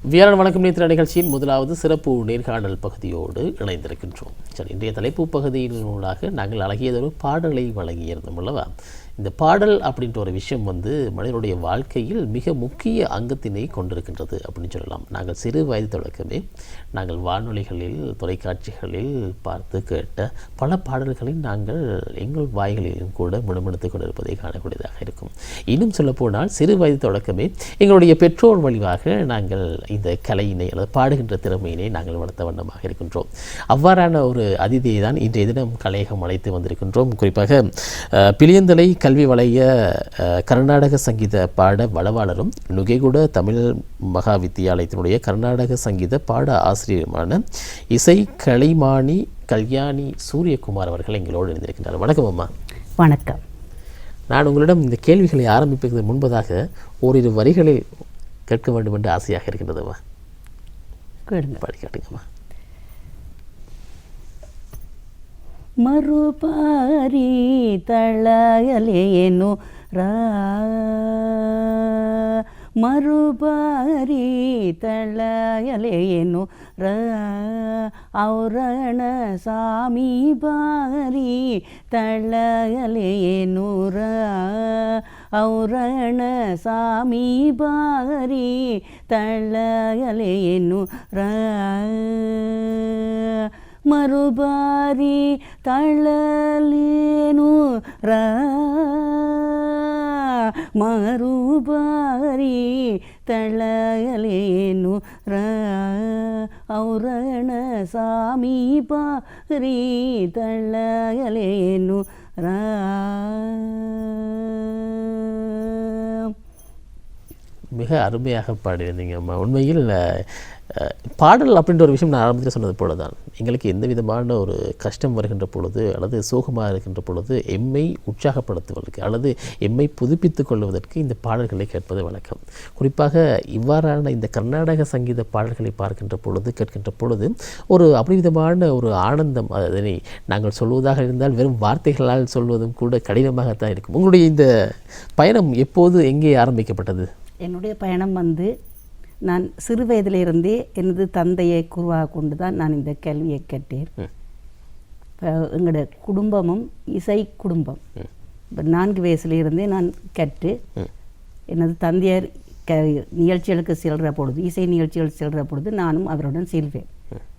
வியாழன் வணக்கம் நேற்று நிகழ்ச்சியின் முதலாவது சிறப்பு நேர்காணல் பகுதியோடு இணைந்திருக்கின்றோம். சரி, இன்றைய தலைப்பு பகுதியினூடாக நாங்கள் அழகியதொரு பாடலை வழங்கியிருந்தோம் அல்லவா? இந்த பாடல் அப்படின்ற ஒரு விஷயம் மனிதனுடைய வாழ்க்கையில் மிக முக்கிய அங்கத்தினை கொண்டிருக்கின்றது அப்படின்னு சொல்லலாம். நாங்கள் சிறு வயது தொடக்கமே நாங்கள் வானொலிகளில் தொலைக்காட்சிகளில் பார்த்து கேட்ட பல பாடல்களை நாங்கள் எங்கள் வாய்களிலும் கூட முணுமுணுத்துக் கொண்டிருப்பதை காணக்கூடியதாக இருக்கும். இன்னும் சொல்லப்போனால் சிறு வயது தொடக்கமே எங்களுடைய பெற்றோர் வழிவாக நாங்கள் இந்த கலையினை அல்லது பாடுகின்ற திறமையினை நாங்கள் வளர்த்த வண்ணமாக இருக்கின்றோம். அவ்வாறான ஒரு அதிதியை தான் இன்றைய தினம் கலையகம் அழைத்து வந்திருக்கின்றோம். குறிப்பாக பிளியந்தலை கல்வி வலய கர்நாடக சங்கீத பாட வளவாளரும் நுகேகுட தமிழ் மகா வித்தியாலயத்தினுடைய கர்நாடக சங்கீத பாட ஆசிரியருமான இசை கலைமானி கல்யாணி சூரியகுமார் அவர்கள் எங்களோடு இணைந்திருக்கின்றார். வணக்கம் அம்மா. வணக்கம். நான் உங்களிடம் இந்த கேள்விகளை ஆரம்பிப்பதற்கு முன்பதாக ஓரிரு வரிகளை கேட்க வேண்டும் என்று ஆசையாக இருக்கின்றதுமா. பாடி காட்டுங்கம்மா. ಮರುಪಾರಿ ತಳಯಲೇನು ಮರುಪಾರಿ ತಳಯಲೇನು ಔರಣ ಸಾಮಿ ಬಾರಿ ತಳಯಲೇನು ಔರಣ ಸಾಮಿ ಬಾರಿ ತಳಯಲೇನು ಮರುಬಾರಿ ತಳ್ಳಲೇನು ಮರುಬಾರಿ ತಳ್ಳಲೇನು ಔರಣ ಸಾಮಿ ಬಾರಿ ತಳ್ಳಲೇನು மிக அருமையாக பாடியிருந்தீங்க அம்மா. உண்மையில் பாடல் அப்படின்ற ஒரு விஷயம் நான் ஆரம்பத்தில் சொன்னது போல தான், எங்களுக்கு எந்த விதமான ஒரு கஷ்டம் வருகின்ற பொழுது அல்லது சோகமாக இருக்கின்ற பொழுது எம்மை உற்சாகப்படுத்துவதற்கு அல்லது எம்மை புதுப்பித்துக் கொள்வதற்கு இந்த பாடல்களை கேட்பது வழக்கம். குறிப்பாக இவ்வாறான இந்த கர்நாடக சங்கீத பாடல்களை பார்க்கின்ற பொழுது கேட்கின்ற பொழுது ஒரு அபரிவிதமான ஒரு ஆனந்தம். அதனை நாங்கள் சொல்வதாக இருந்தால் வெறும் வார்த்தைகளால் சொல்வதும் கூட கடினமாகத்தான் இருக்கும். உங்களுடைய இந்த பயணம் எப்போது எங்கே ஆரம்பிக்கப்பட்டது? என்னுடைய பயணம் நான் சிறு வயதிலிருந்தே எனது தந்தையை குருவாக கொண்டு தான் நான் இந்த கேள்வியை கேட்டேன். எங்களோட குடும்பமும் இசை குடும்பம். இப்போ 4 வயசுலேருந்தே நான் கற்று எனது தந்தையார் நிகழ்ச்சிகளுக்கு செல்கிற பொழுது, இசை நிகழ்ச்சிகள் செல்கிற பொழுது நானும் அவருடன் செல்வேன்.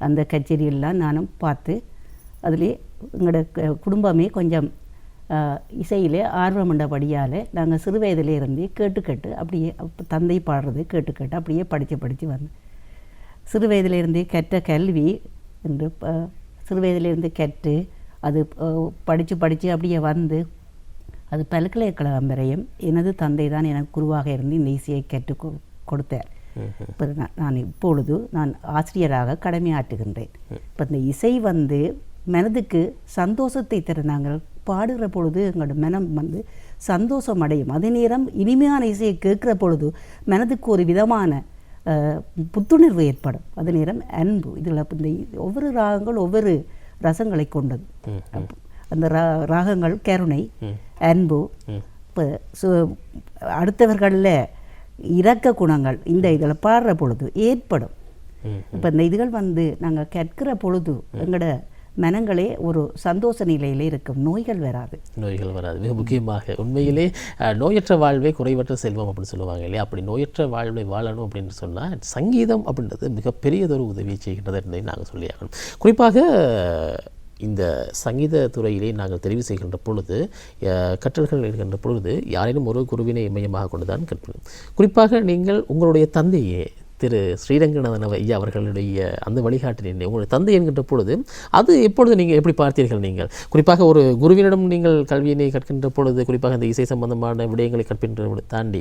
அந்த கச்சேரியெல்லாம் நானும் பார்த்து அதிலே எங்களோட குடும்பமே கொஞ்சம் இசையிலே ஆர்வமுண்டபடியால் நாங்கள் சிறு வயதிலேருந்தே கேட்டு அப்படியே தந்தை பாடுறது கேட்டு அப்படியே படித்து வந்தேன். சிறு வயதிலேருந்தே கற்ற கல்வி என்று சிறு வயதிலேருந்து கற்று அது படித்து அப்படியே வந்து அது பல்கலைக்கழகம் வரையும் எனது தந்தை தான் எனக்கு குருவாக இருந்து இந்த இசையை கற்றுக் கொடுத்தார். இப்போ நான் இப்பொழுது ஆசிரியராக கடமையாற்றுகின்றேன். இப்போ இந்த இசை மனதுக்கு சந்தோஷத்தை தர நாங்கள் பாடுகிற பொழுது எங்களோட மனம் சந்தோஷம் அடையும். அதே நேரம் இனிமையான இசையை கேட்குற பொழுது மனதுக்கு ஒரு விதமான புத்துணர்வு ஏற்படும். அதே நேரம் அன்பு. இதில் இந்த ஒவ்வொரு ராகங்கள் ஒவ்வொரு ரசங்களை கொண்டது. அந்த ராகங்கள் கருணை, அன்பு, இப்போ அடுத்தவர்களில் இரக்க குணங்கள் இந்த இதில் பாடுற பொழுது ஏற்படும். இப்போ இந்த இதுகள் நாங்கள் கேட்கிற பொழுது எங்களோட மனங்களே ஒரு சந்தோஷ நிலையில் இருக்கும். நோய்கள் வராது. மிக முக்கியமாக உண்மையிலே நோயற்ற வாழ்வே குறைவற்ற செல்வம் அப்படின்னு சொல்லுவாங்க இல்லையா? அப்படி நோயற்ற வாழ்வை வாழணும் அப்படின்னு சொன்னால் சங்கீதம் அப்படின்றது மிகப்பெரியதொரு உதவியை செய்கின்றது என்பதை நாங்கள் சொல்லியாகணும். குறிப்பாக இந்த சங்கீத துறையிலே நாங்கள் தெரிவு செய்கின்ற பொழுது, கற்றல்கள் இருக்கின்ற பொழுது யாரேனும் ஒரு குருவினை மையமாக கொண்டு தான் கற்பது. குறிப்பாக நீங்கள் உங்களுடைய தந்தையே திரு ஸ்ரீரங்கநாதன் ஐயா அவர்களுடைய அந்த வழிகாட்டினை உங்களுடைய தந்தை என்கின்ற பொழுது அது எப்பொழுது நீங்கள் எப்படி பார்த்தீர்கள்? நீங்கள் குறிப்பாக ஒரு குருவினிடம் நீங்கள் கல்வியினை கற்கின்ற பொழுது, குறிப்பாக இந்த இசை சம்பந்தமான விடயங்களை கற்கின்ற தாண்டி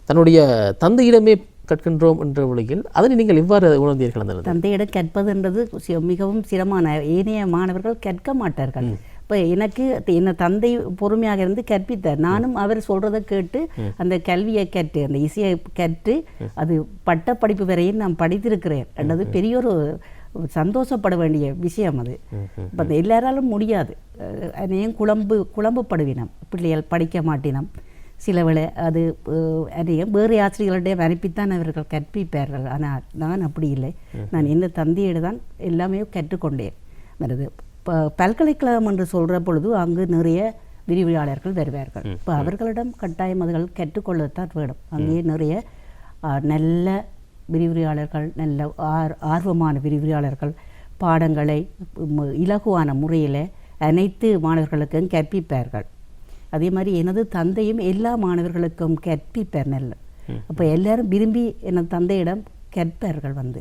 தன்னுடைய தந்தையிடமே கற்கின்றோம் என்ற வழியில் அதனை நீங்கள் எவ்வாறு உணர்ந்தீர்கள்? அந்த தந்தையிடம் கற்பதுன்றது மிகவும் சிரமமான, ஏனைய மாணவர்கள் கற்க மாட்டார்கள். இப்போ எனக்கு என்ன தந்தை பொறுமையாக இருந்து கற்பித்தார். நானும் அவர் சொல்கிறத கேட்டு அந்த கல்வியை கற்று அந்த இசையை கற்று அது பட்ட படிப்பு வரையும் நான் படித்திருக்கிறேன். அல்லது பெரிய ஒரு சந்தோஷப்பட வேண்டிய விஷயம் அது. இப்போ எல்லாராலும் முடியாது. அதையும் குழம்புப்படுவினம், பிள்ளைகள் படிக்க மாட்டினம், சில வேளை அது வேறு ஆசிரியர்களிடையே அனுப்பித்தான் அவர்கள் கற்பிப்பார்கள். ஆனால் நான் அப்படி இல்லை. நான் என்ன தந்தையிட தான் எல்லாமே கற்றுக்கொண்டேன். மற்றது பல்கலைக்கழகம் என்று சொல்கிற பொழுது அங்கு நிறைய விரிவுரையாளர்கள் வருவார்கள். இப்போ அவர்களிடம் கட்டாயம் அதுகள் கற்றுக்கொள்ளத்தான் வேணும். அங்கே நிறைய நல்ல விரிவுரையாளர்கள், நல்ல ஆர்வமான விரிவுரையாளர்கள் பாடங்களை இலகுவான முறையில் அனைத்து மாணவர்களுக்கும் கற்பிப்பார்கள். அதே மாதிரி எனது தந்தையும் எல்லா மாணவர்களுக்கும் கற்பிப்பார் நல்ல. அப்போ எல்லாரும் விரும்பி எனது தந்தையிடம் கற்பார்கள் வந்து.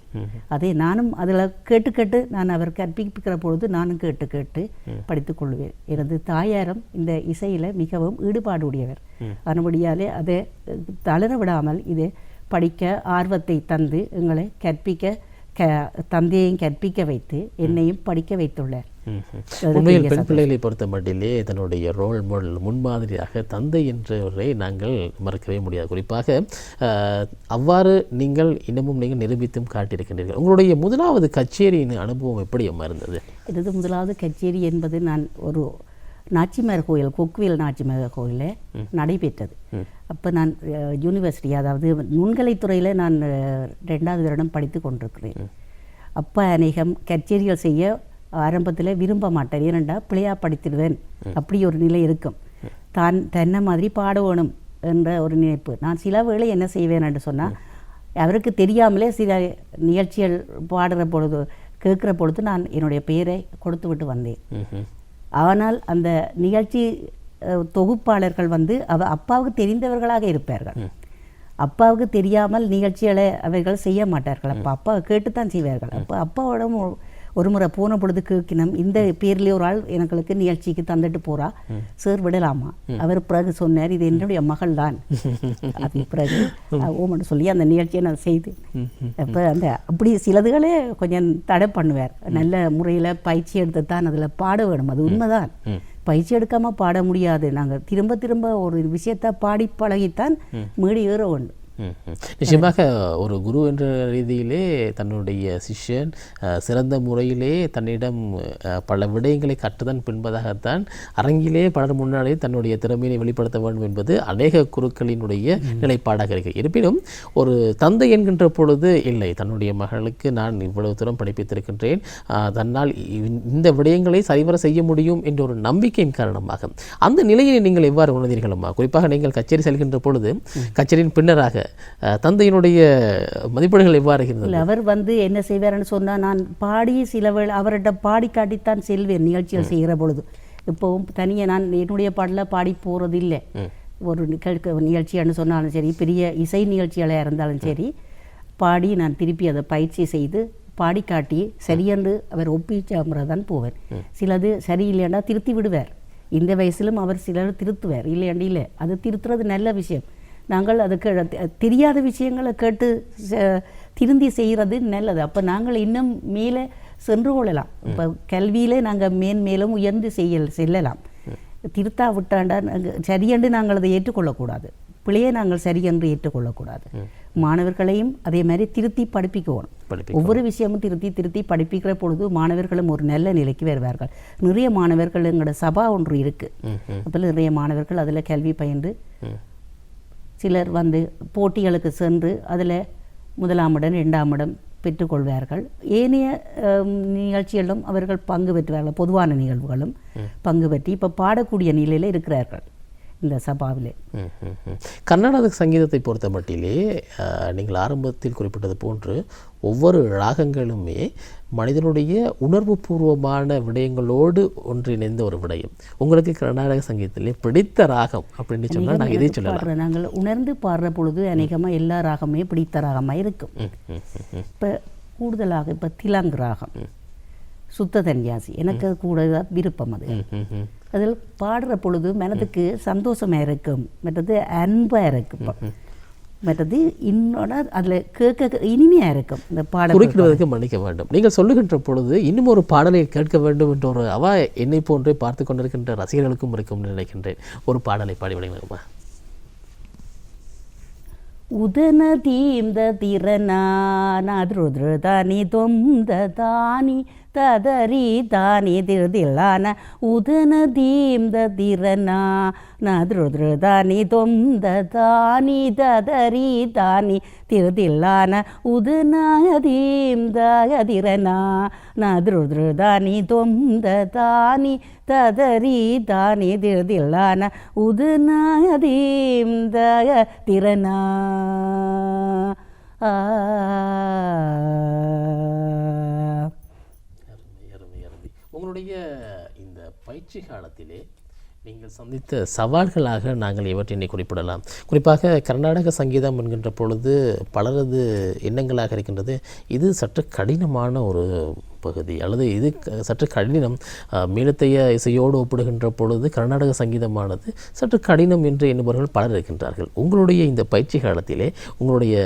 அதே நானும் அதில் கேட்டு நான் அவர் கற்பிக்கிற பொழுது நானும் கேட்டு படித்து கொள்வேன். எனது தாயாரும் இந்த இசையில் மிகவும் ஈடுபாடு உடையவர். அதன்படியாலே அதை தளர விடாமல் இதை படிக்க ஆர்வத்தை தந்து எங்களை தந்தையையும் கற்பிக்க வைத்து என்னையும் படிக்க வைத்துள்ளார். உண்மையில் பெண் பிள்ளைகளை பொறுத்த மட்டிலே தன்னுடைய ரோல் மாடல் முன்மாதிரியாக தந்தை என்றவரை நாங்கள் மறக்கவே முடியாது. குறிப்பாக அவ்வாறு நீங்கள் இன்னமும் நிரூபித்தும் காட்டியிருக்கின்றீர்கள். உங்களுடைய முதலாவது கச்சேரியின் அனுபவம் எப்படி இருந்தது? எனது முதலாவது கச்சேரி என்பது நான் ஒரு நாச்சிமார் கோயில், கொக்குவேல் நாச்சிமார் கோயிலில் நடைபெற்றது. அப்போ நான் யூனிவர்சிட்டி, அதாவது நுண்கலைத்துறையில் நான் 2வது வருடம் படித்து கொண்டிருக்கிறேன். அப்போ அநேகம் கச்சேரிகள் செய்ய ஆரம்பத்தில் விரும்ப மாட்டேன். ஏனெண்டா பிள்ளையாக படித்திடுவேன் அப்படி ஒரு நிலை இருக்கும். தன்னை மாதிரி பாட வேணும் என்ற ஒரு நினைப்பு. நான் சில வேளை என்ன செய்வேன் என்று சொன்னால், அவருக்கு தெரியாமலே சில நிகழ்ச்சிகள் பாடுற பொழுது கேட்குற பொழுது நான் என்னுடைய பெயரை கொடுத்து விட்டு வந்தேன். ஆனால் அந்த நிகழ்ச்சி தொகுப்பாளர்கள் வந்து அப்பாவுக்கு தெரிந்தவர்களாக இருப்பார்கள். அப்பாவுக்கு தெரியாமல் நிகழ்ச்சிகளை அவர்கள் செய்ய மாட்டார்கள். அப்போ அப்பா கேட்டுத்தான் செய்வார்கள். அப்போ அப்பாவோட ஒரு முறை போன பொழுது கேட்கணும், இந்த பேர்லேயே ஒரு ஆள் எங்களுக்கு நிகழ்ச்சிக்கு தந்துட்டு போகிறா, சார் விடலாமா? அவர் பிறகு சொன்னார், இது என்னுடைய மகள் தான். அது பிறகு ஓமன்னு சொல்லி அந்த நிகழ்ச்சியை நான் செய்து அப்போ அப்படி சிலதுகளே கொஞ்சம் தடை பண்ணுவார். நல்ல முறையில் பயிற்சி எடுத்து தான் அதில் பாட வேணும். அது உண்மைதான். பயிற்சி எடுக்காமல் பாட முடியாது. நாங்கள் திரும்ப ஒரு விஷயத்தை பாடி பழகித்தான் மேடி ஏற வேண்டும். நிச்சயமாக ஒரு குரு என்ற ரீதியிலே தன்னுடைய சிஷ்யன் சிறந்த முறையிலே தன்னிடம் பல விடயங்களை கற்றுதன் பின்பதாகத்தான் அரங்கிலே பலர் முன்னாலே தன்னுடைய திறமையை வெளிப்படுத்த வேண்டும் என்பது அநேக குருக்களினுடைய நிலைப்பாடாக இருக்கிறது. இருப்பினும் ஒரு தந்தை என்கின்ற பொழுது இல்லை, தன்னுடைய மகளுக்கு நான் இவ்வளவு தூரம் படிப்பித்திருக்கின்றேன், தன்னால் இந்த விடயங்களை சரிவர செய்ய முடியும் என்ற ஒரு நம்பிக்கையின் காரணமாக அந்த நிலையை நீங்கள் எவ்வாறு உணர்ந்தீர்களம்மா? குறிப்பாக நீங்கள் கச்சேரி செல்கின்ற பொழுது கச்சேரியின் பின்னராக தந்தையினுடைய மதிப்பீடுகள் எவ்வாறு இருந்தது? அவர் வந்து என்ன செய்வார்னு சொன்னால், நான் பாடி சில வேளை அவர்கிட்ட பாடி காட்டித்தான் செல்வேன் நிகழ்ச்சிகள் செய்கிற பொழுது. இப்போவும் தனியாக நான் என்னுடைய பாடல பாடி போகிறது இல்லை. ஒரு நிகழ்ச்சியான்னு சொன்னாலும் சரி, பெரிய இசை நிகழ்ச்சிகளாக இருந்தாலும் சரி, பாடி நான் திருப்பி அதை பயிற்சி செய்து பாடி காட்டி சரியென்று அவர் ஒப்பிச்ச முறை தான் போவேன். சிலது சரியில்லைன்னா திருத்தி விடுவார். இந்த வயசிலும் அவர் சிலர் திருத்துவார். இல்லையாண்டி இல்லை, அது திருத்துறது நல்ல விஷயம். நாங்கள் அதுக்கு தெரியாத விஷயங்களை கேட்டு திருந்தி செய்கிறது நல்லது. அப்போ நாங்கள் இன்னும் மேலே சென்று கொள்ளலாம். இப்போ கல்வியிலே நாங்கள் மேலும் உயர்ந்து செல்லலாம். திருத்தா விட்டாண்டா சரியென்று நாங்கள் அதை ஏற்றுக்கொள்ளக்கூடாது. பிள்ளையை நாங்கள் சரியென்று ஏற்றுக்கொள்ளக்கூடாது. மாணவர்களையும் அதே மாதிரி திருத்தி படிப்பிக்கணும். ஒவ்வொரு விஷயமும் திருத்தி படிப்பிக்கிற பொழுது மாணவர்களும் ஒரு நல்ல நிலைக்கு வருவார்கள். நிறைய மாணவர்கள் எங்களோட சபா ஒன்று இருக்குது. அப்போ நிறைய மாணவர்கள் அதில் கல்வி பயின்று சிலர் வந்து போட்டிகளுக்கு சென்று அதில் 1ஆம் இடம் 2ஆம் இடம் பெற்றுக்கொள்வார்கள். ஏனைய நிகழ்ச்சிகளிலும் அவர்கள் பங்கு பெற்றுவார்கள். பொதுவான நிகழ்வுகளும் பங்கு பெற்று இப்போ பாடக்கூடிய நிலையில் இருக்கிறார்கள் இந்த சபாவிலே. கர்நாடக சங்கீதத்தை பொறுத்த மட்டிலே நீங்கள் ஆரம்பத்தில் குறிப்பிட்டது போன்று ஒவ்வொரு ராகங்களுமே மனிதனுடைய உணர்வு பூர்வமான விடயங்களோடு ஒன்றிணைந்த ஒரு விடயம். உங்களுக்கு கர்நாடக சங்கீதத்திலே பிடித்த ராகம் அப்படின்னு சொன்னால் நாங்கள் இதை சொல்லலாம். நாங்கள் உணர்ந்து பாடுற பொழுது அநேகமாக எல்லா ராகமே பிடித்த ராகமாக இருக்கும். இப்போ கூடுதலாக இப்போ திலாங்கு ராகம், சுத்த தன்யாசி எனக்கு கூட விருப்பம். அது அதில் பாடுற பொழுது மனதுக்கு சந்தோஷமாக இருக்கும், மற்றது அன்பாக இருக்கும், மற்றது இன்னொன்று அதில் கேட்க இனிமையாக இருக்கும். இந்த பாடல் குறிப்பிடுவதற்கு மன்னிக்க வேண்டும். நீங்கள் சொல்லுகின்ற பொழுது இன்னும் ஒரு பாடலை கேட்க வேண்டும் என்ற ஒரு அவா என்னை போன்றே பார்த்து கொண்டிருக்கின்ற ரசிகர்களுக்கும் இருக்கும் நினைக்கின்றேன். ஒரு பாடலை பாடிவிடுங்கம்மா. ಉದನದೀಂದ ತಿರನಾದ್ರುದ್ರದಾನಿ ತೊಂದ ತಾನಿ ததரி தானி திருதில்லான உதன தீம் ததிரனா நதுருதானி தொந்த தானி ததரி தானி திருதில்லான உதனதீம் ததிரனா நதுருதானி தொந்த தானி ததரி தானி திருதில்லான உதனதீம் ததிரனா. உங்களுடைய இந்த பயிற்சி காலத்திலே நீங்கள் சந்தித்த சவால்களாக நாங்கள் எவற்றினை குறிப்பிடலாம்? குறிப்பாக கர்நாடக சங்கீதம் என்கின்ற பொழுது பலரது எண்ணங்களாக இருக்கின்றது, இது சற்று கடினமான ஒரு பகுதி, அல்லது இது சற்று கடினம், மீளத்தைய இசையோடு ஒப்பிடுகின்ற பொழுது கர்நாடக சங்கீதமானது சற்று கடினம் என்று எண்ணுபவர்கள் பலர் இருக்கின்றார்கள். உங்களுடைய இந்த பயிற்சி காலத்திலே உங்களுடைய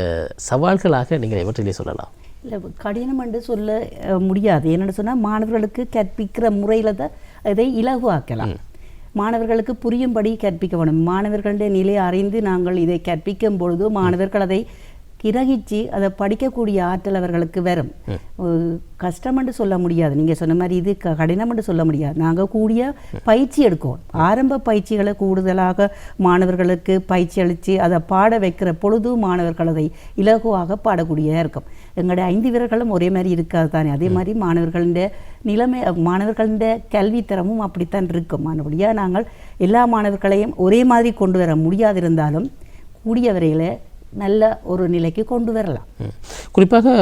சவால்களாக நீங்கள் எவற்றிலே சொல்லலாம்? இல்லை, கடினம் என்று சொல்ல முடியாது. என்னென்னு சொன்னால் மாணவர்களுக்கு கற்பிக்கிற முறையில் தான் இதை இலகுவாக்கலாம். மாணவர்களுக்கு புரியும்படி கற்பிக்க வேணும். மாணவர்களுடைய நிலையை அறிந்து நாங்கள் இதை கற்பிக்கும் பொழுது மாணவர்கள் அதை கிரகிச்சு அதை படிக்கக்கூடிய ஆற்றல் அவர்களுக்கு வரும். கஷ்டம் என்று சொல்ல முடியாது, நீங்கள் சொன்ன மாதிரி இது கடினம் என்று சொல்ல முடியாது. நாங்கள் கூடிய பயிற்சி எடுக்கணும். ஆரம்ப பயிற்சிகளை கூடுதலாக மாணவர்களுக்கு பயிற்சி அளித்து அதை பாட வைக்கிற பொழுது மாணவர்கள் அதை இலகுவாக பாடக்கூடியதாக இருக்கும். எங்களுடைய 5 வீரர்களும் ஒரே மாதிரி இருக்காது தானே, அதே மாதிரி மாணவர்களுடைய நிலைமை, மாணவர்களுடைய கல்வித்தரமும் அப்படித்தான் இருக்கும். மறுபடியாக நாங்கள் எல்லா மாணவர்களையும் ஒரே மாதிரி கொண்டு வர முடியாதிருந்தாலும் கூடிய வரையில் நல்ல ஒரு நிலைக்கு கொண்டு வரலாம். குறிப்பாக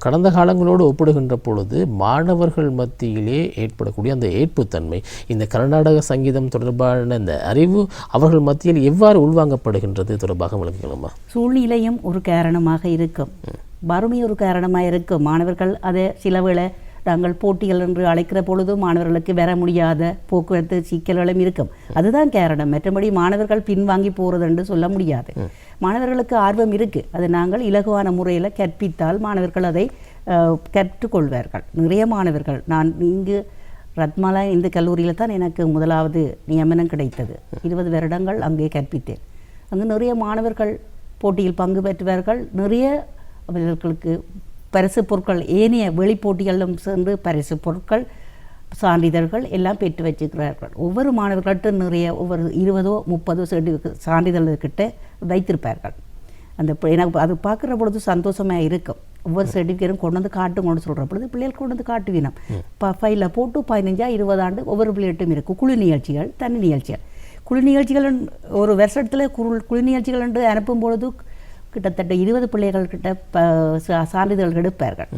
கடந்த காலங்களோடு ஒப்பிடுகின்ற பொழுது மாணவர்கள் மத்தியிலே ஏற்படக்கூடிய அந்த ஏற்புத்தன்மை, இந்த கர்நாடக சங்கீதம் தொடர்பான இந்த அறிவு அவர்கள் மத்தியில் எவ்வாறு உள்வாங்கப்படுகின்றது தொடர்பாக விளக்குங்களா? சூழ்நிலையும் ஒரு காரணமாக இருக்கும், வறுமை ஒரு காரணமாக இருக்கும். மாணவர்கள் அதை சில வேளை நாங்கள் போட்டிகள் என்று அழைக்கிற பொழுது மாணவர்களுக்கு வர முடியாத போக்குவரத்து சிக்கல்களும் இருக்கும். அதுதான் காரணம். மற்றபடி மாணவர்கள் பின்வாங்கி போகிறது என்று சொல்ல முடியாது. மாணவர்களுக்கு ஆர்வம் இருக்குது, அதை நாங்கள் இலகுவான முறையில் கற்பித்தால் மாணவர்கள் அதை கற்றுக்கொள்வார்கள். நிறைய மாணவர்கள், நான் இங்கு ரத்மாலா இந்த கல்லூரியில் தான் எனக்கு முதலாவது நியமனம் கிடைத்தது. 20 வருடங்கள் அங்கே கற்பித்தேன். அங்கு நிறைய மாணவர்கள் போட்டியில் பங்கு பெற்றுவார்கள். நிறைய அவர்களுக்கு பரிசு பொருட்கள், ஏனைய வெளிப்போட்டிகளிலும் சென்று பரிசு பொருட்கள், சான்றிதழ்கள் எல்லாம் பெற்று வச்சுக்கிறார்கள். ஒவ்வொரு மாணவர்கள்ட்ட நிறைய ஒவ்வொரு 20-30 சான்றிதழ்கிட்ட வைத்திருப்பார்கள். அந்த எனக்கு அது பார்க்குற பொழுது சந்தோஷமாக இருக்கும். ஒவ்வொரு சர்டிஃபிகேட்டும் கொண்டு வந்து காட்டுங்கன்னு சொல்கிற பொழுது பிள்ளைகள் கொண்டு வந்து காட்டுவினோம். ஃபைலில் போட்டு 15-20 ஆண்டு ஒவ்வொரு பிள்ளைகிட்டும் இருக்கும். குழு நிகழ்ச்சிகள், தனி நிகழ்ச்சிகள். குழு நிகழ்ச்சிகள் ஒரு வருஷத்தில் குழு நிகழ்ச்சிகள் என்று அனுப்பும் பொழுது கிட்டத்தட்ட 20 பிள்ளைகள்கிட்ட சான்றிதழ்கள் எடுப்பார்கள்.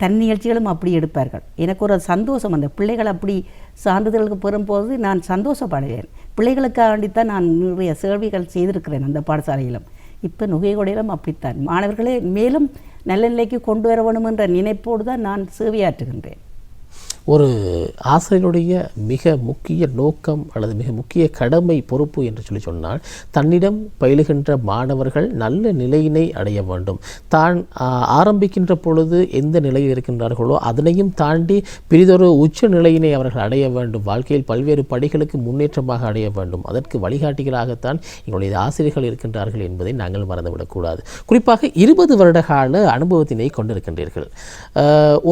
தன் நிகழ்ச்சிகளும் அப்படி எடுப்பார்கள். எனக்கு ஒரு சந்தோஷம், அந்த பிள்ளைகள் அப்படி சான்றிதழ்களுக்கு பெறும்போது நான் சந்தோஷப்படுவேன். பிள்ளைகளுக்காக வேண்டித்தான் நான் நிறைய சேவைகள் செய்திருக்கிறேன் அந்த பாடசாலையிலும். இப்போ நுகைகொடையிலும் அப்படித்தான் மாணவர்களே மேலும் நல்ல நிலைக்கு கொண்டு வர வேணும் என்ற நினைப்போடு தான் நான் சேவையாற்றுகின்றேன். ஒரு ஆசிரியருடைய மிக முக்கிய நோக்கம் அல்லது மிக முக்கிய கடமை, பொறுப்பு என்று சொன்னால் தன்னிடம் பயிலுகின்ற மாணவர்கள் நல்ல நிலையினை அடைய வேண்டும். தான் ஆரம்பிக்கின்ற பொழுது எந்த நிலையில் இருக்கின்றார்களோ அதனையும் தாண்டி பிரிதொரு உச்ச நிலையினை அவர்கள் அடைய வேண்டும். வாழ்க்கையில் பல்வேறு படிகளுக்கு முன்னேற்றமாக அடைய வேண்டும். அதற்கு வழிகாட்டிகளாகத்தான் எங்களுடைய ஆசிரியர்கள் இருக்கின்றார்கள் என்பதை நாங்கள் மறந்துவிடக்கூடாது. குறிப்பாக 20 வருட கால அனுபவத்தினை கொண்டிருக்கின்றீர்கள்.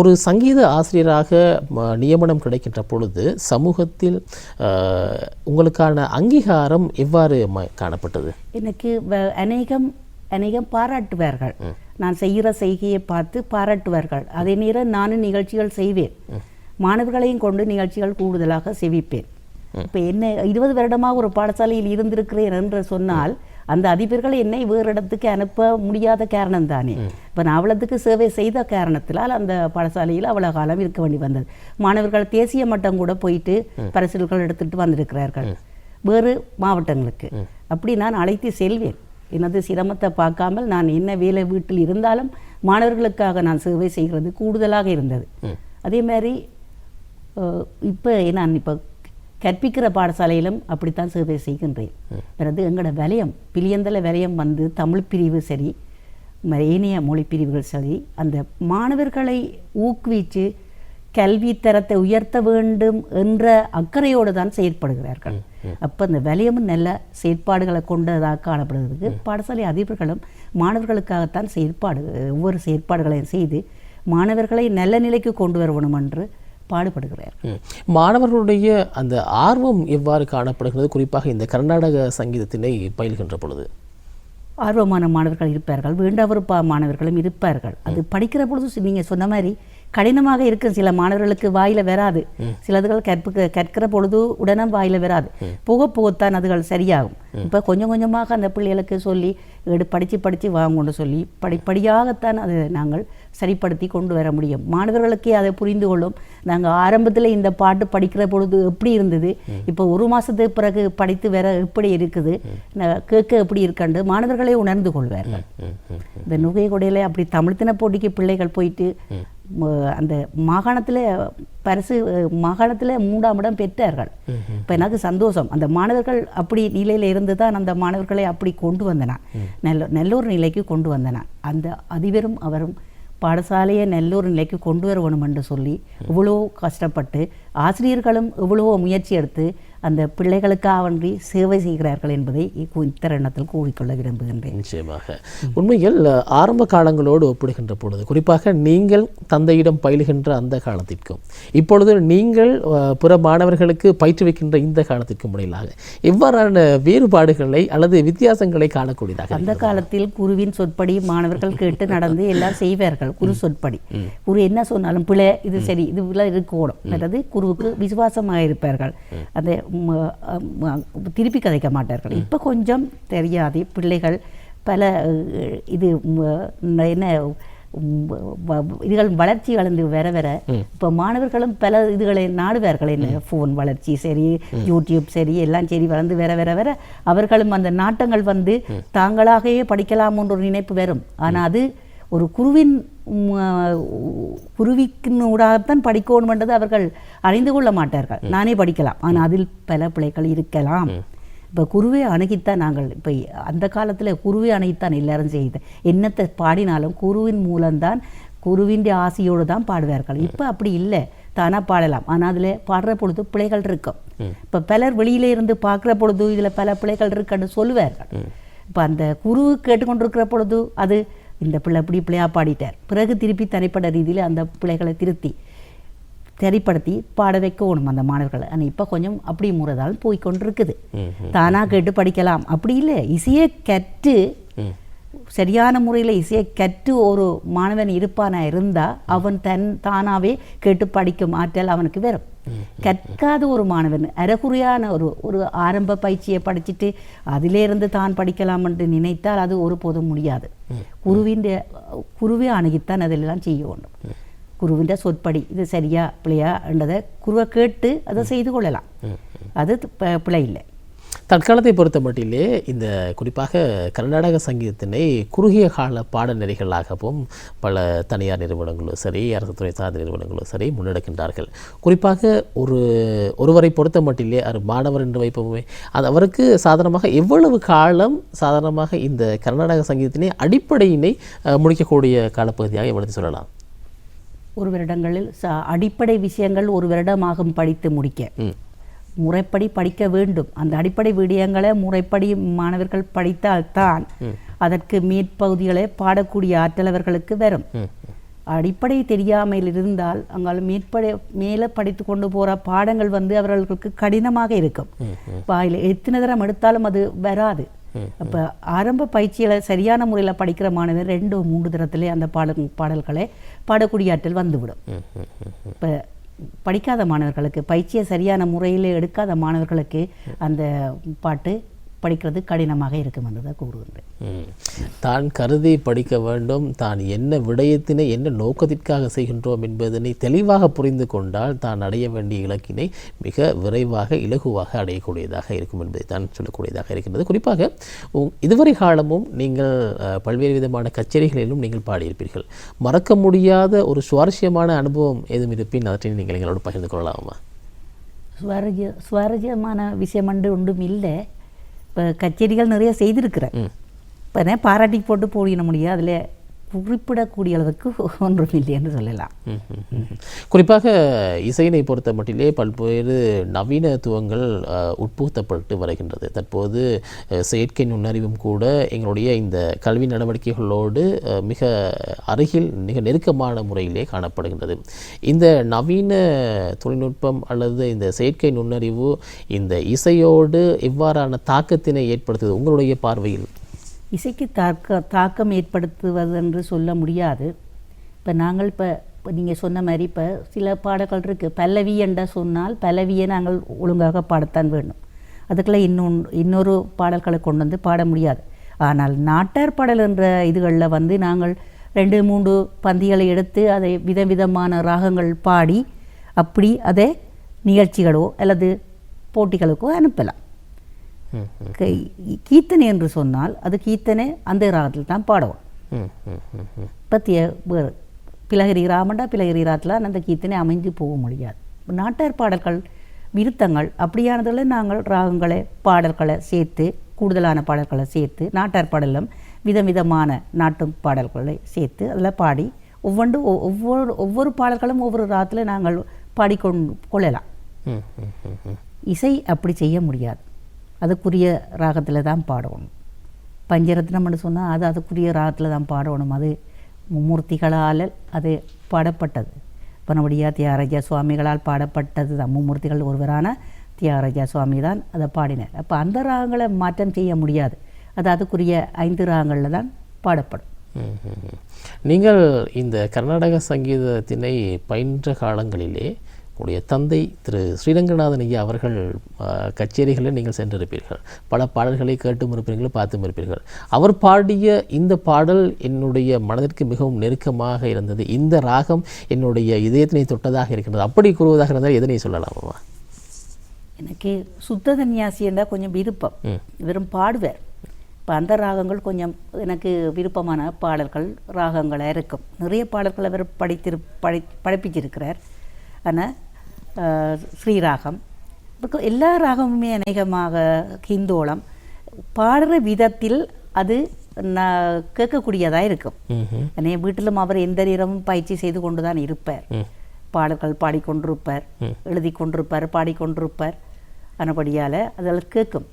ஒரு சங்கீத ஆசிரியராக நியமனம் கிடைக்கின்ற பொழுது சமூகத்தில் உங்களுக்கான அங்கீகாரம் எவ்வாறு காணப்பட்டது? எனக்கு அநேகம் பாராட்டுவார்கள். நான் செய்கிற செய்கையை பார்த்து பாராட்டுவார்கள். அதே நேரம் நானும் நிகழ்ச்சிகள் செய்வேன். மாணவர்களையும் கொண்டு நிகழ்ச்சிகள் கூடுதலாக செவிப்பேன். இப்போ என்ன 20 வருடமாக ஒரு பாடசாலையில் இருந்திருக்கிறேன் என்று சொன்னால் அந்த அதிபர்கள் என்னை வேறு இடத்துக்கு அனுப்ப முடியாத காரணம் தானே. இப்போ நான் அவ்வளோத்துக்கு சேவை செய்த காரணத்தினால் அந்த பாடசாலையில் அவ்வளோ காலம் இருக்க வேண்டி வந்தது. மாணவர்கள் தேசிய மட்டம் கூட போயிட்டு பரிசுகள் எடுத்துகிட்டு வந்திருக்கிறார்கள் வேறு மாவட்டங்களுக்கு. அப்படி நான் அழைத்து செல்வேன். எனது சிரமத்தை பார்க்காமல் நான் என்ன வேலை வீட்டில் இருந்தாலும் மாணவர்களுக்காக நான் சேவை செய்கிறது கூடுதலாக இருந்தது. அதே மாதிரி இப்போ கற்பிக்கிற பாடசாலையிலும் அப்படித்தான் சேவை செய்கின்றேன். பிறகு எங்களோட வலயம் பிலியந்தல வலயம் வந்து தமிழ் பிரிவு சரி, ஏனைய மொழி பிரிவுகள் சரி, அந்த மாணவர்களை ஊக்குவித்து கல்வி தரத்தை உயர்த்த வேண்டும் என்ற அக்கறையோடு தான் செயற்படுகிறார்கள். அப்போ அந்த வலயமும் நல்ல செயற்பாடுகளை கொண்டதாக காணப்படுவதற்கு பாடசாலை அதிபர்களும் மாணவர்களுக்காகத்தான் ஒவ்வொரு செயற்பாடுகளையும் செய்து மாணவர்களை நல்ல நிலைக்கு கொண்டு வரணும் என்று பாடுபடுகிறார்கள். மாணவர்களுடைய அந்த ஆர்வம் எவ்வாறு காணப்படுகிறது, குறிப்பாக இந்த கர்நாடக சங்கீதத்தினை பயில்கின்ற பொழுது? ஆர்வமான மாணவர்கள் இருப்பார்கள், வேண்டாவிருப்பா மாணவர்களும் இருப்பார்கள். அது படிக்கிற பொழுது நீங்கள் சொன்ன மாதிரி கடினமாக இருக்கும். சில மாணவர்களுக்கு வாயில் வராது, சிலதுகள் கற்கிற பொழுது உடனே வாயில் வராது, போக போகத்தான் அதுகள் சரியாகும். இப்போ கொஞ்சம் கொஞ்சமாக அந்த பிள்ளைகளுக்கு சொல்லி படித்து வாங்கொண்டு சொல்லி படிப்படியாகத்தான் அதை நாங்கள் சரிப்படுத்தி கொண்டு வர முடியும். மாணவர்களுக்கே அதை புரிந்து கொள்ளும். நாங்கள் ஆரம்பத்தில் இந்த பாட்டு படிக்கிற பொழுது எப்படி இருந்தது, இப்போ ஒரு மாதத்துக்கு பிறகு படித்து வேற எப்படி இருக்குது, கேட்க எப்படி இருக்கண்டு மாணவர்களே உணர்ந்து கொள்வார்கள். இந்த நுகை கொடையில் அப்படி தமிழ்த்தின போட்டிக்கு பிள்ளைகள் போயிட்டு அந்த மாகாணத்தில் 3ஆம் இடம் பெற்றார்கள். இப்போ எனக்கு சந்தோஷம். அந்த மாணவர்கள் அப்படி நிலையில் இருந்து தான் அந்த மாணவர்களை அப்படி கொண்டு வந்தனான், நல்லொரு நிலைக்கு கொண்டு வந்தனான். அந்த அதிபரும் அவரும் பாடசாலையை நல்லொரு நிலைக்கு கொண்டு வரணும் என்று சொல்லி இவ்வளோ கஷ்டப்பட்டு ஆசிரியர்களும் இவ்வளவோ முயற்சி எடுத்து அந்த பிள்ளைகளுக்காக சேவை செய்கிறார்கள் என்பதை இத்தருணத்தில் கூறிக்கொள்ள விரும்புகின்றேன். நிச்சயமாக உண்மையில் ஆரம்ப காலங்களோடு ஒப்பிடுகின்ற பொழுது, குறிப்பாக நீங்கள் தந்தையிடம் பயிலுகின்ற அந்த காலத்திற்கும் இப்பொழுது நீங்கள் பிற மாணவர்களுக்கு பயிற்றுவிக்கின்ற இந்த காலத்திற்கும் இடையிலாக எவ்வாறான வேறுபாடுகளை அல்லது வித்தியாசங்களை காணக்கூடியதாக? அந்த காலத்தில் குருவின் சொற்படி மாணவர்கள் கேட்டு நடந்து எல்லாம் செய்வார்கள். குரு சொற்படி, குரு என்ன சொன்னாலும் பிள்ளை இது சரி இது இருக்கணும் அல்லது குருவுக்கு விசுவாசமாக இருப்பார்கள், அதை திருப்பி கதைக்க மாட்டார்கள். இப்போ கொஞ்சம் தெரியாது பிள்ளைகள் பல இது என்ன இதுகள் வளர்ச்சி வளர்ந்து வர வர இப்போ மாணவர்களும் பல இதுகளை நாடுவார்கள். என்ன ஃபோன் வளர்ச்சி சரி, யூடியூப் சரி, எல்லாம் சரி வளர்ந்து வர வர வர அவர்களும் அந்த நாட்டங்கள் வந்து தாங்களாகவே படிக்கலாம்ன்ற ஒரு நினைப்பு வரும். ஆனால் அது ஒரு குருவிக்கினூடாகத்தான் படிக்கணுமென்றது அவர்கள் அறிந்து கொள்ள மாட்டார்கள். நானே படிக்கலாம், ஆனால் அதில் பல பிள்ளைகள் இருக்கலாம். இப்போ குருவை அணுகித்தான் நாங்கள் இப்போ அந்த காலத்தில் குருவை அணுகித்தான் எல்லாரும் செய்த என்னத்தை பாடினாலும் குருவின் மூலம்தான், குருவின் ஆசையோடு தான் பாடுவார்கள். இப்போ அப்படி இல்லை, தானாக பாடலாம். ஆனால் அதில் பாடுற பொழுது பிள்ளைகள் இருக்கும். இப்போ பலர் வெளியிலே இருந்து பார்க்குற பொழுது இதில் பல பிள்ளைகள் இருக்குன்னு சொல்லுவார்கள். இப்போ அந்த குரு கேட்டுக்கொண்டிருக்கிற பொழுது அது இந்த பிள்ளை இப்படி பிள்ளையாக பாடிட்டார், பிறகு திருப்பி தனிப்பட்ட ரீதியில் அந்த பிள்ளைகளை சரிப்படுத்தி பாட வைக்கணும் அந்த மாணவர்களை. ஆனால் இப்போ கொஞ்சம் அப்படி முறைதால் போய்கொண்டிருக்குது. தானாக கேட்டு படிக்கலாம் அப்படி இல்லை, இசையை கற்று சரியான முறையில் இசையை கற்று ஒரு மாணவன் இருப்பானா இருந்தால் அவன் தானாகவே கேட்டு படிக்கும் ஆற்றல் அவனுக்கு வரும். கற்காத ஒரு மாணவன் அறகுறையான ஒரு ஆரம்ப பயிற்சியை படிச்சுட்டு அதிலேருந்து தான் படிக்கலாம் என்று நினைத்தால் அது ஒருபோதும் முடியாது. குருவை அணுகித்தான் அதெல்லாம் செய்ய வேண்டும். குருவின் சொற்படி இது சரியா பிள்ளையா என்றதை குருவை கேட்டு அதை செய்து கொள்ளலாம், அது பிழை இல்லை. தற்காலத்தை பொறுத்த மட்டிலே இந்த குறிப்பாக கர்நாடக சங்கீதத்தினை குறுகிய கால பாடநெறிகளாகவும் பல தனியார் நிறுவனங்களும் சரி, அரசு துறை சார்ந்த நிறுவனங்களும் சரி முன்னெடுக்கின்றார்கள். குறிப்பாக ஒருவரை பொறுத்த மட்டிலே அது மாணவர் என்று வைப்போமே, அது அவருக்கு சாதாரணமாக எவ்வளவு காலம் சாதாரணமாக இந்த கர்நாடக சங்கீதத்தினை அடிப்படையினை முடிக்கக்கூடிய காலப்பகுதியாக எவ்வளவு சொல்லலாம்? ஒரு வருடங்களில் அடிப்படை விஷயங்கள் ஒரு வருடமாகும் படித்து முடிக்க. முறைப்படி படிக்க வேண்டும். அந்த அடிப்படை விடயங்களை முறைப்படி மாணவர்கள் படித்தால்தான் அதற்கு மேற்பகுதிகளை பாடக்கூடிய ஆற்றல் அவர்களுக்கு வரும். அடிப்படை தெரியாமல் இருந்தால் அங்கால மேலே படித்து கொண்டு போகிற பாடங்கள் வந்து அவர்களுக்கு கடினமாக இருக்கும். வாயில் எத்தனை தரம் எடுத்தாலும் அது வராது. அப்போ ஆரம்ப பயிற்சிகளை சரியான முறையில் படிக்கிற மாணவர் 2-3 தரத்திலே அந்த பாடல்களை பாடக்கூடிய ஆற்றல் வந்துவிடும். இப்போ படிக்காத மாணவர்களுக்கு, பயிற்சியை சரியான முறையில் எடுக்காத மாணவர்களுக்கு அந்த பாட்டு படிக்கிறது கடினமாக இருக்கும் என்று தான் கூறுகின்றேன். தான் கருதி படிக்க வேண்டும், தான் என்ன விடயத்தினை என்ன நோக்கத்திற்காக செய்கின்றோம் என்பதனை தெளிவாக புரிந்து கொண்டால் தான் அடைய வேண்டிய இலக்கினை மிக விரைவாக இலகுவாக அடையக்கூடியதாக இருக்கும் என்பதை தான் சொல்லக்கூடியதாக இருக்கின்றது. குறிப்பாக இதுவரை காலமும் நீங்கள் பல்வேறு விதமான கச்சேரிகளிலும் நீங்கள் பாடியிருப்பீர்கள். மறக்க முடியாத ஒரு சுவாரஸ்யமான அனுபவம் எதுவும் இருப்பின் அவற்றை நீங்கள் எங்களோடு பகிர்ந்து கொள்ளலாமா? சுவாரஸ்யமான விஷயம் ஒன்றும் இல்லை. இப்போ கச்சேரிகள் நிறைய செய்திருக்கிறேன். இப்போ பாராட்டி போட்டு போடின முடியாது. அதில் குறிப்பிடக்கூடிய அளவுக்கு ஒன்றுமில்லை என்று சொல்லலாம். குறிப்பாக இசையினை பொறுத்த மட்டிலே பல்வேறு நவீனத்துவங்கள் உட்புகுத்தப்பட்டு வருகின்றது. தற்போது செயற்கை நுண்ணறிவும் கூட எங்களுடைய இந்த கல்வி நடவடிக்கைகளோடு மிக அருகில் மிக நெருக்கமான முறையிலே காணப்படுகின்றது. இந்த நவீன தொழில்நுட்பம் அல்லது இந்த செயற்கை நுண்ணறிவு இந்த இசையோடு எவ்வாறான தாக்கத்தினை ஏற்படுத்துது உங்களுடைய பார்வையில்? இசைக்கு தாக்கம் ஏற்படுத்துவது என்று சொல்ல முடியாது. இப்போ நாங்கள் இப்போ நீங்கள் சொன்ன மாதிரி இப்போ சில பாடல்கள் இருக்குது, பல்லவி என்ற சொன்னால் பல்லவியை நாங்கள் ஒழுங்காக பாடத்தான் வேண்டும். அதுக்குள்ளே இன்னொரு பாடல்களை கொண்டு வந்து பாட முடியாது. ஆனால் நாட்டார் பாடல் என்ற இதுகளில் வந்து நாங்கள் 2-3 பந்திகளை எடுத்து அதை விதவிதமான ராகங்கள் பாடி அப்படி அதை நிகழ்ச்சிகளோ அல்லது போட்டிகளுக்கோ அனுப்பலாம். கீர்த்தனை என்று சொன்னால் அது கீர்த்தனை அந்த ராகத்தில் தான் பாடுவோம். பற்றிய வேறு பிலகரி ராமண்டா பிலகரி ராகத்தில் அந்த கீர்த்தனை அமைந்து போக முடியாது. நாட்டார் பாடல்கள் விருத்தங்கள் அப்படியானதில் நாங்கள் ராகங்களை பாடல்களை சேர்த்து கூடுதலான பாடல்களை சேர்த்து நாட்டார் பாடலும் விதவிதமான நாட்டு பாடல்களை சேர்த்து அதில் பாடி ஒவ்வொரு பாடல்களும் ஒவ்வொரு ராகத்தில் நாங்கள் பாடிக்கொள்ளலாம். இசை அப்படி செய்ய முடியாது. அதுக்குரிய ராகத்தில் தான் பாடணும். பஞ்சரத்னம்னு சொன்னால் அதுக்குரிய ராகத்தில் தான் பாடணும். அது மும்மூர்த்திகளால் அது பாடப்பட்டது. பணவடியா தியாகராஜா சுவாமிகளால் பாடப்பட்டது தான். மும்மூர்த்திகள் ஒருவரான தியாகராஜா சுவாமி தான் அதை பாடினார். அப்போ அந்த ராகங்களை மாற்றம் செய்ய முடியாது. அதுக்குரிய 5 ராகங்களில் தான் பாடப்படும். நீங்கள் இந்த கர்நாடக சங்கீதத்தினை பயின்ற காலங்களிலே உடைய தந்தை திரு ஸ்ரீரங்கநாதன் ஐயா அவர்கள் கச்சேரிகளில் நீங்கள் சென்றிருப்பீர்கள். பல பாடல்களை கேட்டும் இருப்பீர்கள், பார்த்தும் இருப்பீர்கள். அவர் பாடிய இந்த பாடல் என்னுடைய மனதிற்கு மிகவும் நெருக்கமாக இருந்தது, இந்த ராகம் என்னுடைய இதயத்தினை தொட்டதாக இருக்கின்றது, அப்படி கூறுவதாக இருந்தால் எதனை சொல்லலாமா? எனக்கு சுத்த சன்னியாசி என்றால் கொஞ்சம் விருப்பம். வெறும் பாடுவார். இப்போ அந்த ராகங்கள் கொஞ்சம் எனக்கு விருப்பமான பாடல்கள் ராகங்களாக இருக்கும். நிறைய பாடல்கள் அவர் படிப்பிச்சிருக்கிறார். ஆனால் ஸ்ரீராகம் எல்லா ராகமுமே அநேகமாக ஹிந்தோளம் பாடுற விதத்தில் அது கேட்கக்கூடியதாக இருக்கும். வீட்டிலும் அவர் எந்த நேரமும் பயிற்சி செய்து கொண்டு தான் இருப்பார். பாடல்கள் பாடிக்கொண்டிருப்பார், எழுதி கொண்டிருப்பார், பாடிக்கொண்டிருப்பார். ஆனபடியால் அதில் கேட்கும்.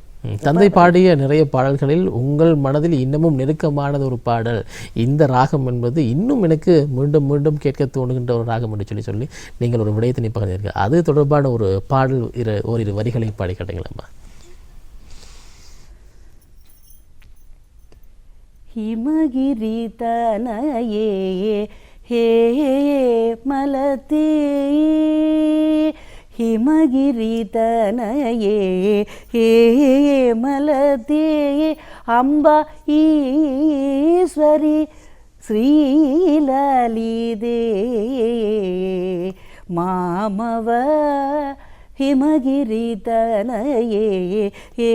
தந்தை பாடிய நிறைய பாடல்களில் உங்கள் மனதில் இன்னமும் நெருக்கமானது ஒரு பாடல், இந்த ராகம் என்பது இன்னும் எனக்கு மீண்டும் மீண்டும் கேட்க தோணுகின்ற ஒரு ராகம் என்று சொல்லி நீங்கள் ஒரு விடயத்தினை பகிர்ந்தீர்கள். அது தொடர்பான ஒரு பாடல் ஓரிரு வரிகளை பாடி காட்டுங்களா? ஹிமகிரி தனயே ஹே மலதே ஹிமகிரி தனயே ஹே மலதே அம்பா ஈஸ்வரி ஸ்ரீலலிதே மாமவ ஹிமகிரி தனயே ஹே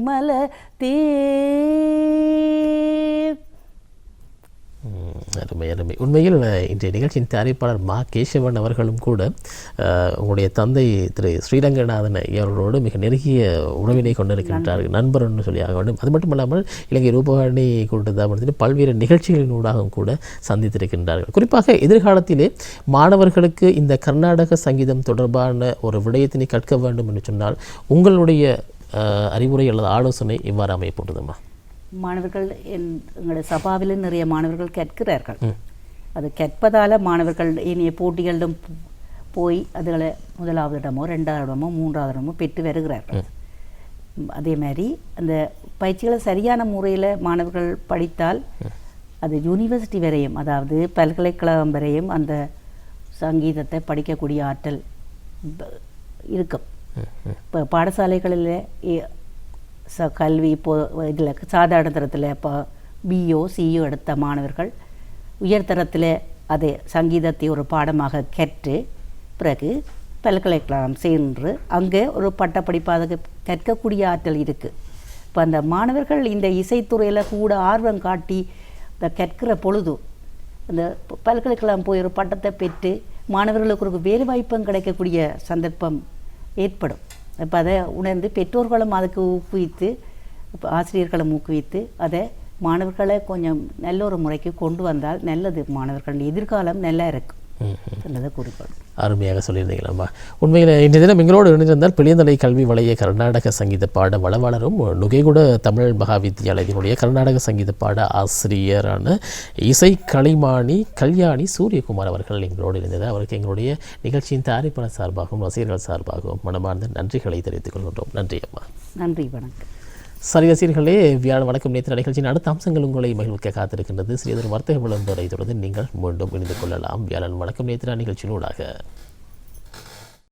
மலதே. அருமை அருமை. உண்மையில் இன்றைய நிகழ்ச்சியின் தயாரிப்பாளர் மா கேசவன் அவர்களும் கூட உங்களுடைய தந்தை திரு ஸ்ரீரங்கநாதன் அவர்களோடு மிக நெருங்கிய உறவினை கொண்டிருக்கின்றார்கள், நண்பர்னு சொல்லி ஆக வேண்டும். அது மட்டும் இல்லாமல் இலங்கை ரூபவாணி கூட்டத்தை பல்வேறு நிகழ்ச்சிகளினூடாகவும் கூட சந்தித்திருக்கின்றார்கள். குறிப்பாக எதிர்காலத்திலே மாணவர்களுக்கு இந்த கர்நாடக சங்கீதம் தொடர்பான ஒரு விடயத்தினை கற்க வேண்டும் என்று சொன்னால் உங்களுடைய அறிவுரை அல்லது ஆலோசனை இவ்வாறு அமையப்பட்டதுமா? மாணவர்கள் எங்களுடைய சபாவில் நிறைய மாணவர்கள் கேட்கிறார்கள். அது கேட்பதால் மாணவர்கள் இனிய போட்டிகளிடம் போய் அதுகளை 1வது இடமோ 2வது இடமோ 3வது இடமோ பெற்று வருகிறார்கள். அதே மாதிரி அந்த பயிற்சிகளை சரியான முறையில் மாணவர்கள் படித்தால் அது யூனிவர்சிட்டி வரையும், அதாவது பல்கலைக்கழகம் வரையும் அந்த சங்கீதத்தை படிக்கக்கூடிய ஆற்றல் இருக்கும். இப்போ பாடசாலைகளில் கல்வி இதில் சாதாரண தரத்தில் இப்போ பிஓ சிஓ எடுத்த மாணவர்கள் உயர்தரத்தில் அதை சங்கீதத்தை ஒரு பாடமாக கற்று பிறகு பல்கலைக்கழகம் சென்று அங்கே ஒரு பட்டப்படிப்பாக கற்கக்கூடிய ஆற்றல் இருக்குது. இப்போ அந்த மாணவர்கள் இந்த இசைத்துறையில் கூட ஆர்வம் காட்டி இந்த கற்கிற பொழுது அந்த பல்கலைக்கழகம் போய் ஒரு பட்டத்தை பெற்று மாணவர்களுக்கு ஒரு வேறு வாய்ப்பும் கிடைக்கக்கூடிய சந்தர்ப்பம் ஏற்படும். இப்போ அதை உணர்ந்து பெற்றோர்களும் அதுக்கு ஊக்குவித்து, இப்போ ஆசிரியர்களும் ஊக்குவித்து அதை மாணவர்களை கொஞ்சம் நல்ல ஒரு முறைக்கு கொண்டு வந்தால் நல்லது, மாணவர்கள் எதிர்காலம் நல்லா இருக்கும் என்றதை குறிப்பிடும். அருமையாக சொல்லியிருந்தீங்களம்மா. உண்மையில் இன்றைய தினம் எங்களோடு இணைந்திருந்தால் பிளியந்தலை கல்வி வலய கர்நாடக சங்கீத பாட வளவாளரும் நுகைகுட தமிழ் மகாவித்தியாலயத்தினுடைய கர்நாடக சங்கீத பாட ஆசிரியரான இசை களிமாணி கல்யாணி சூரியகுமார் அவர்கள் எங்களோடு இருந்தது. அவருக்கு எங்களுடைய நிகழ்ச்சியின் தயாரிப்பாளர் சார்பாகவும் ரசிகர்கள் சார்பாகவும் மனமார்ந்த நன்றிகளை தெரிவித்துக் கொள்கின்றோம். நன்றி அம்மா. நன்றி, வணக்கம். சரி ரசிகர்களே, வியாழன் வணக்கம் நேற்று நிகழ்ச்சியின் அடுத்த அம்சங்கள் உங்களை மகிழ்விக்க காத்திருக்கின்றது. சிறிதொரு வர்த்தக விளம்பரை தொடர்ந்து நீங்கள் மீண்டும் இணைந்து கொள்ளலாம். வியாழன் வணக்கம் நேற்று நிகழ்ச்சியினூடாக